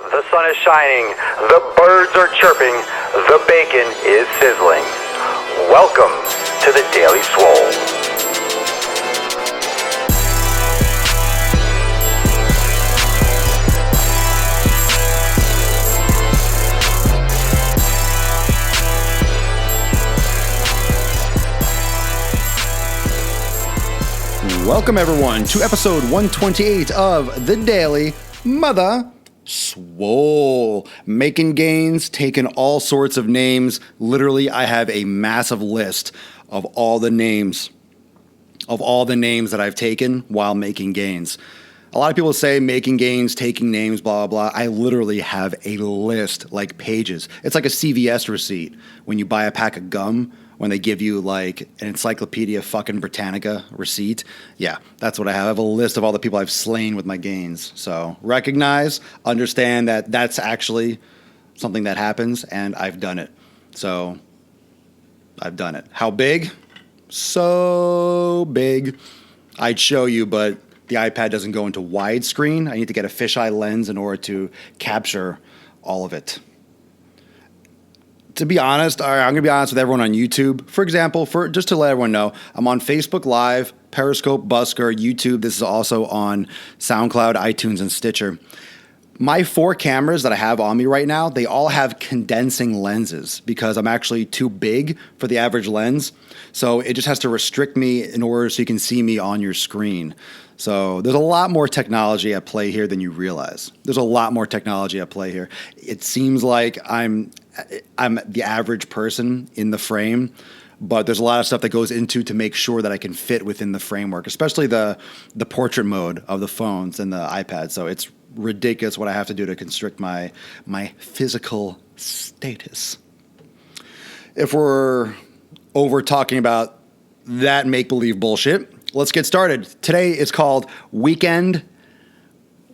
The sun is shining, the birds are chirping, the bacon is sizzling. Welcome to the Daily Swole. Welcome everyone to episode 128 of the Daily Mother Swole. Making gains, taking all sorts of names. Literally, I have a massive list of all the names that I've taken while making gains. A lot of people say making gains, taking names, blah, blah, blah. I literally have a list, like pages. It's like a CVS receipt when you buy a pack of gum, when they give you like an Encyclopedia fucking Britannica receipt. Yeah, that's what I have. I have a list of all the people I've slain with my gains. So recognize, understand that that's actually something that happens, and I've done it. So I've done it. How big? So big. I'd show you, but the iPad doesn't go into widescreen. I need to get a fisheye lens in order to capture all of it. To be honest, I'm going to be honest with everyone on YouTube. For example, just to let everyone know, I'm on Facebook Live, Periscope, Busker, YouTube. This is also on SoundCloud, iTunes, and Stitcher. My 4 cameras that I have on me right now, they all have condensing lenses because I'm actually too big for the average lens. So it just has to restrict me in order so you can see me on your screen. So there's a lot more technology at play here than you realize. There's a lot more technology at play here. It seems like I'm the average person in the frame, but there's a lot of stuff that goes into to make sure that I can fit within the framework, especially the portrait mode of the phones and the iPad. So it's ridiculous what I have to do to constrict my physical status. If we're over talking about that make-believe bullshit, let's get started. Today is called Weekend.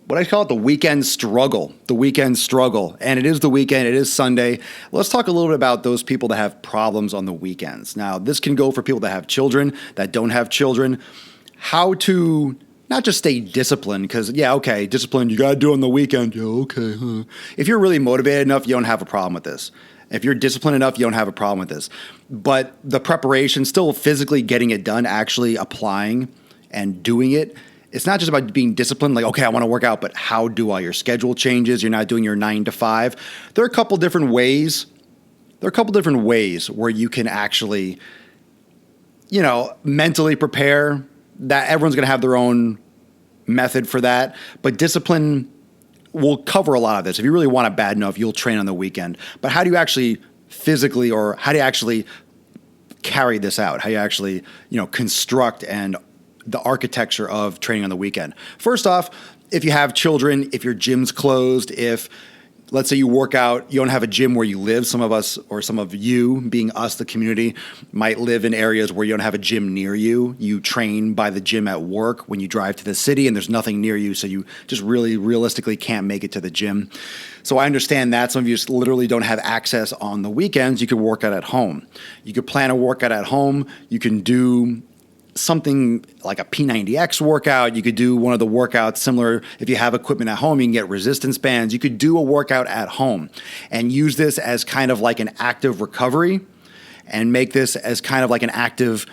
What I call it, the weekend struggle. The weekend struggle. And it is the weekend. It is Sunday. Let's talk a little bit about those people that have problems on the weekends. Now, this can go for people that have children, that don't have children. How to not just stay disciplined, because, yeah, okay, discipline, you got to do it on the weekend. Yeah, okay. Huh. If you're really motivated enough, you don't have a problem with this. If you're disciplined enough, you don't have a problem with this. But the preparation, still physically getting it done, actually applying and doing it, it's not just about being disciplined, like, okay, I want to work out, but how do I? Your schedule changes. You're not doing your 9 to 5. There are a couple different ways. Where you can actually, mentally prepare. That everyone's going to have their own method for that. But discipline will cover a lot of this. If you really want it bad enough, you'll train on the weekend. But how do you actually physically, or how do you actually carry this out? How do you actually, construct and the architecture of training on the weekend? First off, if you have children, if your gym's closed, if let's say you work out, you don't have a gym where you live. Some of us, or some of you, being us, the community, might live in areas where you don't have a gym near you. You train by the gym at work when you drive to the city and there's nothing near you, so you just really realistically can't make it to the gym. So I understand that. Some of you just literally don't have access on the weekends. You could work out at home. You could plan a workout at home. You can do something like a P90X workout. You could do one of the workouts similar. If you have equipment at home, you can get resistance bands. You could do a workout at home and use this as kind of like an active recovery, and make this as kind of like an active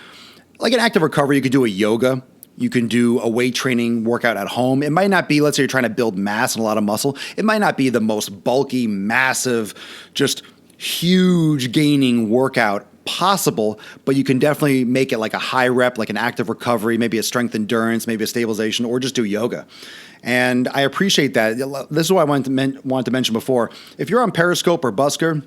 recovery. You could do a yoga. You can do a weight training workout at home. It might not be, let's say you're trying to build mass and a lot of muscle. It might not be the most bulky, massive, just huge gaining workout possible, but you can definitely make it like a high rep, like an active recovery, maybe a strength endurance, maybe a stabilization, or just do yoga. And I appreciate that. This is what I wanted to mention before. If you're on Periscope or Busker,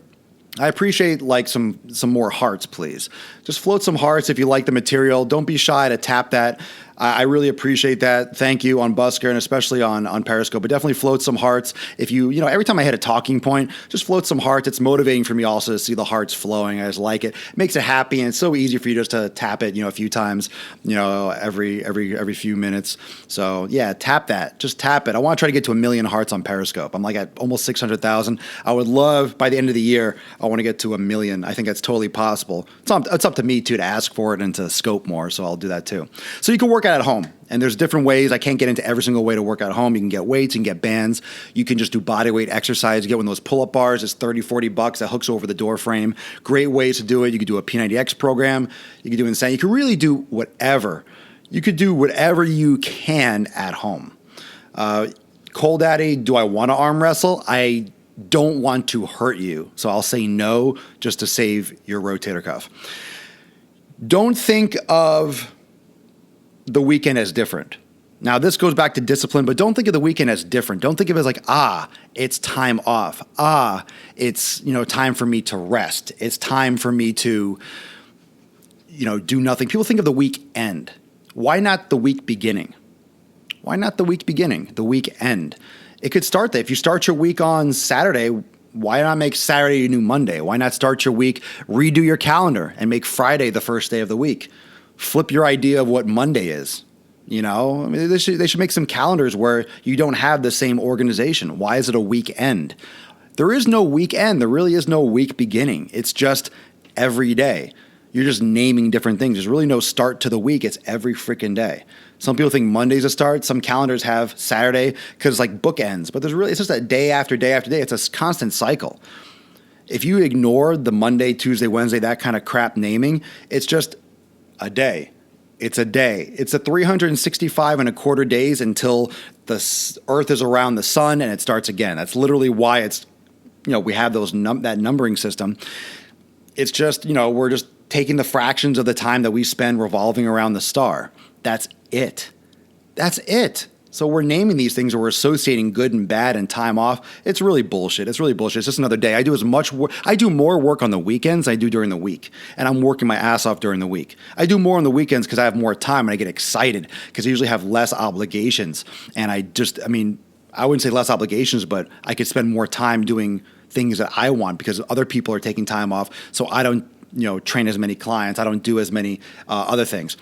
I appreciate like some more hearts, please. Just float some hearts if you like the material. Don't be shy to tap that. I really appreciate that. Thank you on Busker and especially on Periscope. But definitely float some hearts. If every time I hit a talking point, just float some hearts. It's motivating for me also to see the hearts flowing. I just like it. It makes it happy, and it's so easy for you just to tap it, a few times, every few minutes. So yeah, tap that. Just tap it. I want to try to get to 1 million hearts on Periscope. I'm like at almost 600,000. I would love by the end of the year, I want to get to 1 million. I think that's totally possible. It's up to me too to ask for it and to scope more. So I'll do that too. So you can work out at home. And there's different ways. I can't get into every single way to work out at home. You can get weights, you can get bands. You can just do body weight exercise. You get one of those pull-up bars. It's $30, $40 that hooks over the door frame. Great ways to do it. You could do a P90X program. You could do insane. You can really do whatever. You could do whatever you can at home. Cold Daddy, do I want to arm wrestle? I don't want to hurt you. So I'll say no just to save your rotator cuff. Don't think of the weekend as different. Now, this goes back to discipline, but don't think of the weekend as different. Don't think of it as like, it's time off. It's, time for me to rest. It's time for me to, do nothing. People think of the weekend. Why not the week beginning? Why not the week beginning, the weekend? It could start there. If you start your week on Saturday, why not make Saturday your new Monday? Why not start your week, redo your calendar, and make Friday the first day of the week? Flip your idea of what Monday is. They should make some calendars where you don't have the same organization. Why is it a weekend? There is no weekend. There really is no week beginning. It's just every day. You're just naming different things. There's really no start to the week. It's every freaking day. Some people think Monday's a start. Some calendars have Saturday because it's like bookends. But it's just a day after day after day. It's a constant cycle. If you ignore the Monday, Tuesday, Wednesday, that kind of crap naming, it's just a day. It's a day. It's a 365 and a quarter days until the Earth is around the sun and it starts again. That's literally why it's, we have that numbering system. It's just, we're just taking the fractions of the time that we spend revolving around the star. That's it. That's it. So we're naming these things, or we're associating good and bad and time off. It's really bullshit. It's just another day. I do more work on the weekends than I do during the week, and I'm working my ass off during the week. I do more on the weekends because I have more time and I get excited because I usually have less obligations. And I wouldn't say less obligations, but I could spend more time doing things that I want because other people are taking time off. So I don't, train as many clients. I don't do as many other things.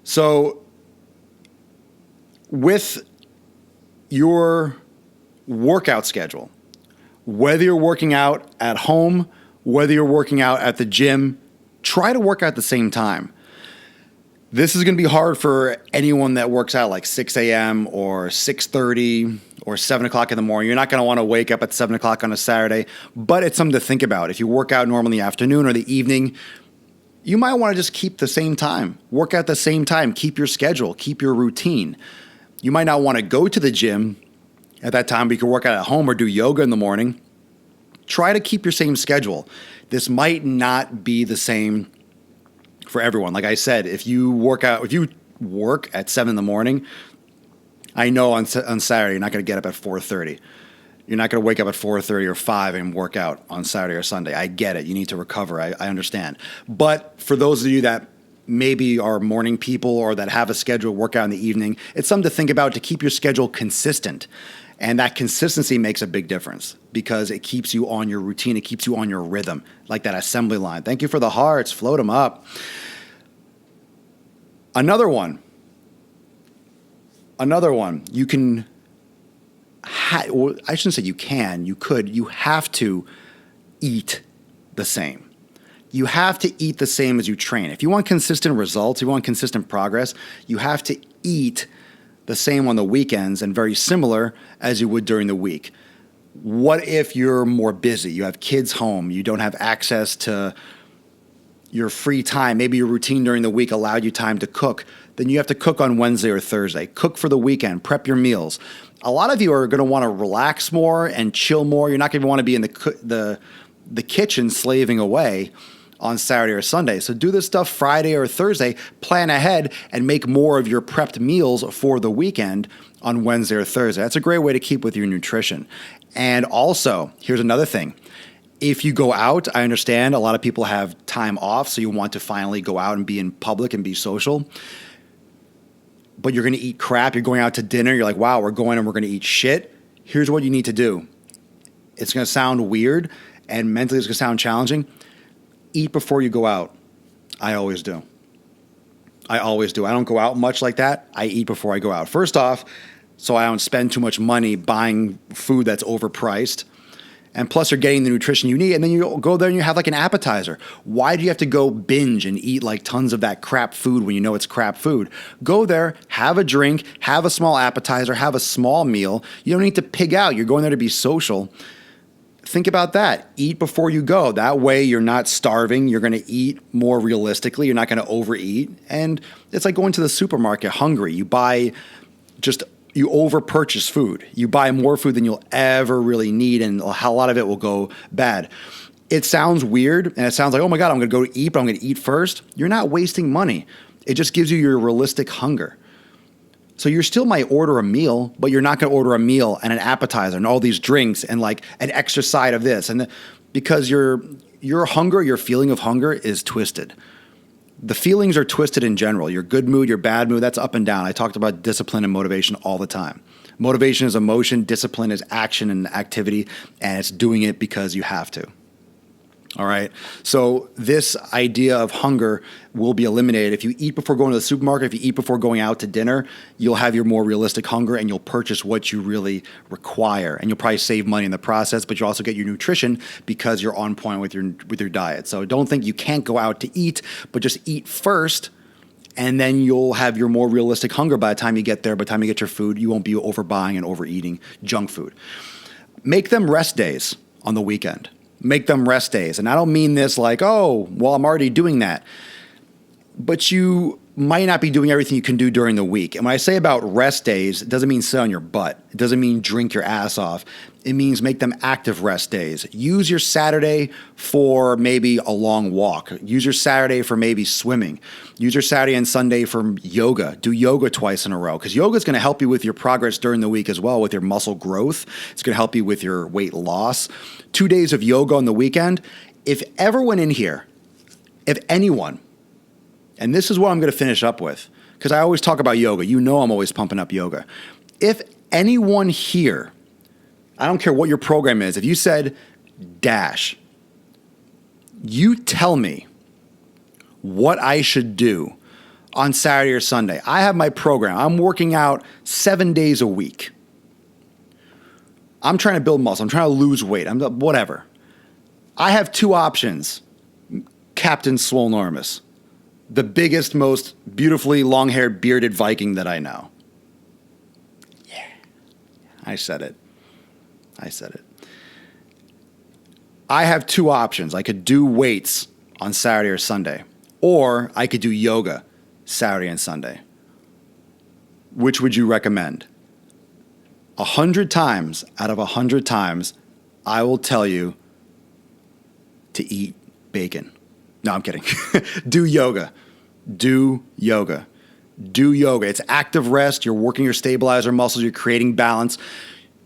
So with your workout schedule, whether you're working out at home, whether you're working out at the gym, try to work out at the same time. This is going to be hard for anyone that works out like 6 a.m. or 6:30 or 7 o'clock in the morning. You're not going to want to wake up at 7 o'clock on a Saturday, but it's something to think about. If you work out normally in the afternoon or the evening, you might want to just keep the same time. Work out the same time. Keep your schedule. Keep your routine. You might not want to go to the gym at that time, but you can work out at home or do yoga in the morning. Try to keep your same schedule. This might not be the same for everyone. Like I said, if you work at 7 in the morning, I know on Saturday you're not going to get up at 4:30. You're not going to wake up at 4:30 or 5 and work out on Saturday or Sunday. I get it. You need to recover. I understand. But for those of you that maybe are morning people or that have a scheduled workout in the evening, it's something to think about to keep your schedule consistent. And that consistency makes a big difference because it keeps you on your routine. It keeps you on your rhythm, like that assembly line. Thank you for the hearts. Float them up. Another one. You can, I shouldn't say you can, you could, you have to eat the same. You have to eat the same as you train. If you want consistent results, if you want consistent progress, you have to eat the same on the weekends and very similar as you would during the week. What if you're more busy? You have kids home. You don't have access to your free time. Maybe your routine during the week allowed you time to cook. Then you have to cook on Wednesday or Thursday. Cook for the weekend. Prep your meals. A lot of you are going to want to relax more and chill more. You're not going to want to be in the kitchen slaving away on Saturday or Sunday. So do this stuff Friday or Thursday, plan ahead, and make more of your prepped meals for the weekend on Wednesday or Thursday. That's a great way to keep with your nutrition. And also, here's another thing. If you go out, I understand a lot of people have time off, so you want to finally go out and be in public and be social. But you're going to eat crap. You're going out to dinner. You're like, wow, we're going and we're going to eat shit. Here's what you need to do. It's going to sound weird, and mentally it's going to sound challenging. Eat before you go out. I always do. I don't go out much like that. I eat before I go out. First off, so I don't spend too much money buying food that's overpriced. And plus you're getting the nutrition you need. And then you go there and you have like an appetizer. Why do you have to go binge and eat like tons of that crap food when you know it's crap food? Go there, have a drink, have a small appetizer, have a small meal. You don't need to pig out. You're going there to be social. Think about that. Eat before you go. That way you're not starving. You're going to eat more realistically. You're not going to overeat. And it's like going to the supermarket hungry. You over purchase food. You buy more food than you'll ever really need, and a lot of it will go bad. It sounds weird, and it sounds like, oh my God, I'm going to go to eat, but I'm going to eat first. You're not wasting money. It just gives you your realistic hunger. So you still might order a meal, but you're not going to order a meal and an appetizer and all these drinks and like an extra side of this. Because your hunger, your feeling of hunger is twisted. The feelings are twisted in general. Your good mood, your bad mood, that's up and down. I talked about discipline and motivation all the time. Motivation is emotion, discipline is action and activity, and it's doing it because you have to. All right. So this idea of hunger will be eliminated. If you eat before going to the supermarket, if you eat before going out to dinner, you'll have your more realistic hunger and you'll purchase what you really require. And you'll probably save money in the process, but you also get your nutrition because you're on point with your diet. So don't think you can't go out to eat, but just eat first. And then you'll have your more realistic hunger by the time you get there. By the time you get your food, you won't be overbuying and overeating junk food. Make them rest days on the weekend. Make them rest days. And I don't mean this like, oh, well, I'm already doing that. But you might not be doing everything you can do during the week. And when I say about rest days, it doesn't mean sit on your butt. It doesn't mean drink your ass off. It means make them active rest days. Use your Saturday for maybe a long walk. Use your Saturday for maybe swimming. Use your Saturday and Sunday for yoga. Do yoga twice in a row, because yoga is going to help you with your progress during the week as well, with your muscle growth. It's going to help you with your weight loss. 2 days of yoga on the weekend. If everyone in here, if anyone, and this is what I'm going to finish up with, because I always talk about yoga. You know I'm always pumping up yoga. If anyone here, I don't care what your program is, if you said, Dash, you tell me what I should do on Saturday or Sunday. I have my program. I'm working out 7 days a week. I'm trying to build muscle. I'm trying to lose weight. Whatever. I have two options, Captain Swolenormous. The biggest, most beautifully long-haired, bearded Viking that I know. Yeah. I said it. I have two options. I could do weights on Saturday or Sunday, or I could do yoga Saturday and Sunday. Which would you recommend? 100 times out of 100 times, I will tell you to eat bacon. No, I'm kidding. Do yoga. Do yoga. Do yoga. It's active rest. You're working your stabilizer muscles. You're creating balance.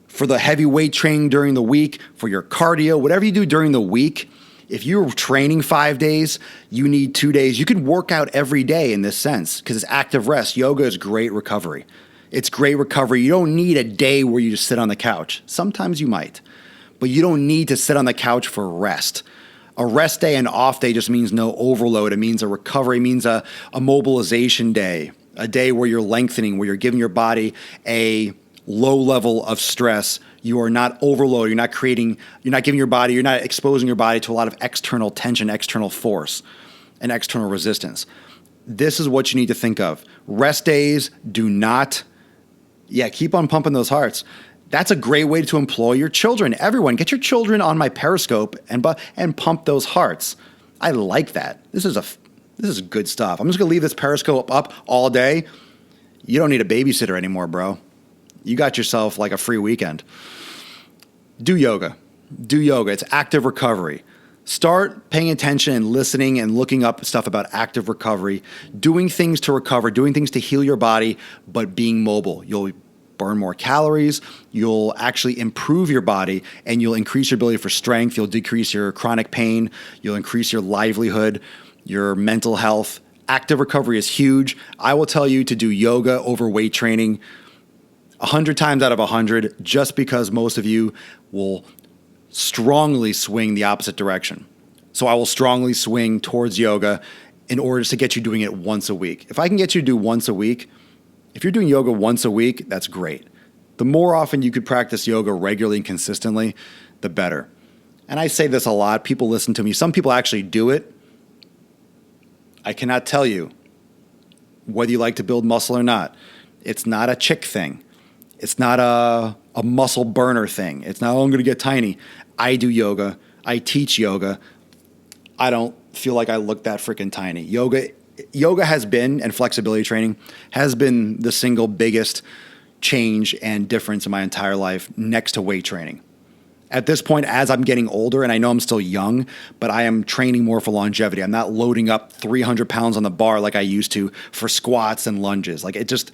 For the heavy weight training during the week, for your cardio, whatever you do during the week, if you're training 5 days, you need 2 days. You can work out every day in this sense because it's active rest. Yoga is great recovery. It's great recovery. You don't need a day where you just sit on the couch. Sometimes you might, but you don't need to sit on the couch for rest. A rest day and off day just means no overload. It means a recovery. It means a mobilization day, a day where you're lengthening, where you're giving your body a low level of stress. You are not overloaded. You're not giving your body, you're not exposing your body to a lot of external tension, external force, and external resistance. This is what you need to think of. Rest days do not, keep on pumping those hearts. That's a great way to employ your children. Everyone, get your children on my Periscope and pump those hearts. I like that. This is good stuff. I'm just gonna leave this Periscope up all day. You don't need a babysitter anymore, bro. You got yourself like a free weekend. Do yoga. Do yoga. It's active recovery. Start paying attention and listening and looking up stuff about active recovery, doing things to recover, doing things to heal your body, but being mobile. You'll burn more calories, you'll actually improve your body, and you'll increase your ability for strength, you'll decrease your chronic pain, you'll increase your livelihood, your mental health. Active recovery is huge. I will tell you to do yoga over weight training 100 times out of 100, just because most of you will strongly swing the opposite direction. So I will strongly swing towards yoga in order to get you doing it once a week. If I can get you to do once a week, if you're doing yoga once a week, that's great. The more often you could practice yoga regularly and consistently, the better. and I say this a lot, people listen to me. Some people actually do it. I cannot tell you whether you like to build muscle or not. It's not a chick thing. It's not a muscle burner thing. It's not, oh, I'm going to get tiny. I do yoga. I teach yoga. I don't feel like I look that freaking tiny. Yoga has been, and flexibility training has been the single biggest change and difference in my entire life next to weight training. At this point, as I'm getting older, and I know I'm still young, but I am training more for longevity. I'm not loading up 300 pounds on the bar like I used to for squats and lunges. Like, it just,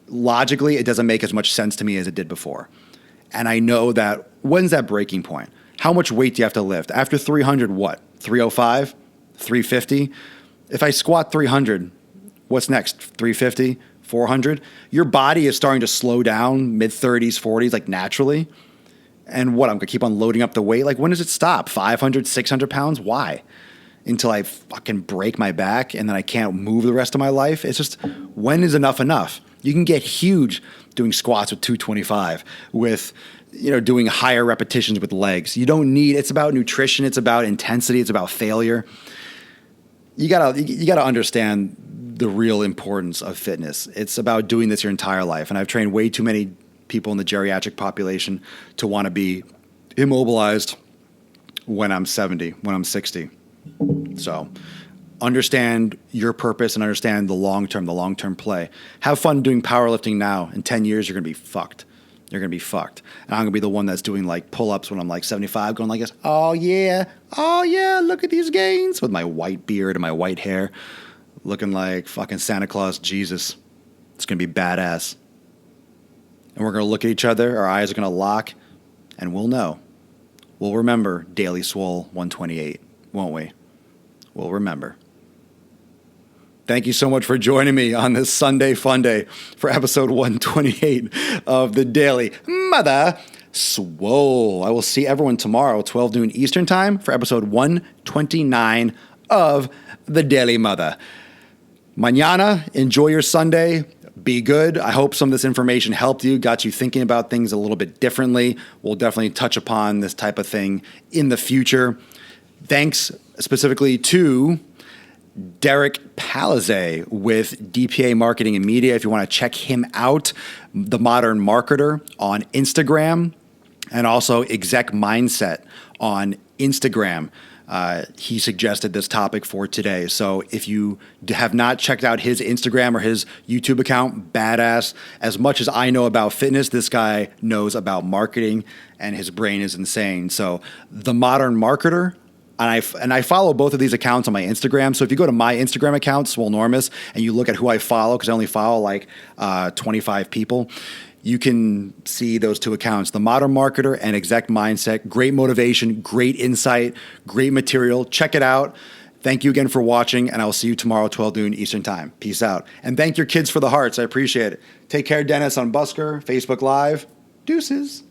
logically, it doesn't make as much sense to me as it did before. And I know that, when's that breaking point? How much weight do you have to lift? After 300, what? 305? 350? If I squat 300, what's next? 350? 400? Your body is starting to slow down mid-30s, 40s, like naturally. And what, I'm going to keep on loading up the weight? Like, when does it stop? 500, 600 pounds? Why? Until I fucking break my back and then I can't move the rest of my life? It's just, when is enough enough? You can get huge doing squats with 225, with, doing higher repetitions with legs. You don't need, it's about nutrition, it's about intensity, it's about failure. You gotta understand the real importance of fitness. It's about doing this your entire life. And I've trained way too many people in the geriatric population to want to be immobilized when I'm 70, when I'm 60. So understand your purpose and understand the long-term play. Have fun doing powerlifting now. In 10 years, you're going to be fucked. You're going to be fucked. And I'm going to be the one that's doing like pull-ups when I'm like 75, going like this, oh yeah, look at these gains, with my white beard and my white hair, looking like fucking Santa Claus Jesus. It's going to be badass. And we're going to look at each other, our eyes are going to lock, and we'll know. We'll remember Daily Swole 128, won't we? We'll remember. Thank you so much for joining me on this Sunday fun day for episode 128 of the Daily Mother Swole. I will see everyone tomorrow, 12 noon Eastern time, for episode 129 of the Daily Mother. Mañana, enjoy your Sunday. Be good. I hope some of this information helped you, got you thinking about things a little bit differently. We'll definitely touch upon this type of thing in the future. Thanks specifically to Derek Palizay with DPA Marketing and Media. If you want to check him out, The Modern Marketer on Instagram, and also Exec Mindset on Instagram. He suggested this topic for today. So if you have not checked out his Instagram or his YouTube account, badass. As much as I know about fitness, this guy knows about marketing, and his brain is insane. So The Modern Marketer, and I follow both of these accounts on my Instagram. So if you go to my Instagram account, Swolenormous, and you look at who I follow, because I only follow like 25 people, you can see those two accounts, The Modern Marketer and Exec Mindset. Great motivation, great insight, great material. Check it out. Thank you again for watching, and I will see you tomorrow, 12 noon Eastern time. Peace out. And thank your kids for the hearts. I appreciate it. Take care, Dennis on Busker, Facebook Live. Deuces.